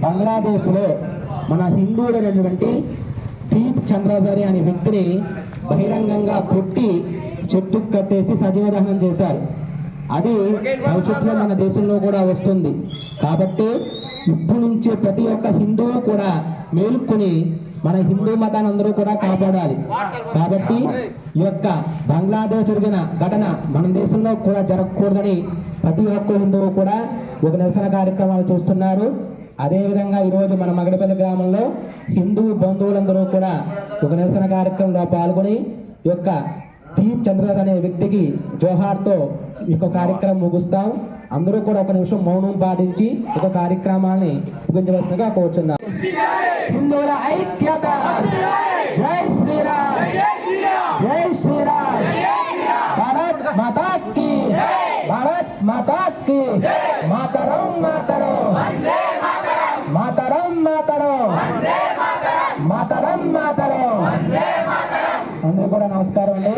బంగ్లాదేశ్లో మన హిందువులైనటువంటి దీప్ చంద్రాచారి అనే వ్యక్తిని బహిరంగంగా కొట్టి చెట్టు కట్టేసి సజీవ దహనం చేశారు. అది భవిష్యత్తులో మన దేశంలో కూడా వస్తుంది. కాబట్టి ఇప్పుడు నుంచి ప్రతి ఒక్క హిందువు కూడా మేలుకొని మన హిందూ మతాన్ని అందరూ కూడా కాపాడాలి. కాబట్టి ఈ యొక్క బంగ్లాదేశ్ జరిగిన ఘటన మన దేశంలో కూడా జరగకూడదని ప్రతి ఒక్క హిందువు కూడా ఒక నిరసన కార్యక్రమాలు చేస్తున్నారు. అదేవిధంగా ఈరోజు మన మగడపల్లి గ్రామంలో హిందూ బంధువులందరూ కూడా ఒక నిరసన కార్యక్రమంలో పాల్గొని ఈ యొక్క దీప్ చంద్రనాథ్ అనే వ్యక్తికి జోహార్తో ఈ యొక్క కార్యక్రమం ముగుస్తాం. అందరూ కూడా ఒక నిమిషం మౌనం పాటించి ఒక కార్యక్రమాన్ని ముగించవలసిందిగా కోరుచున్నాం. హిందువుల ఐక్యత, జై శ్రీరామ్, జై శ్రీరామ్, భారత్ మాతా కీ, భారత్ మాతా కీ, మాతరం మాతరం, మాతరం మాతరం, మాతరం మాతరం. అందరూ కూడా నమస్కారం అండి.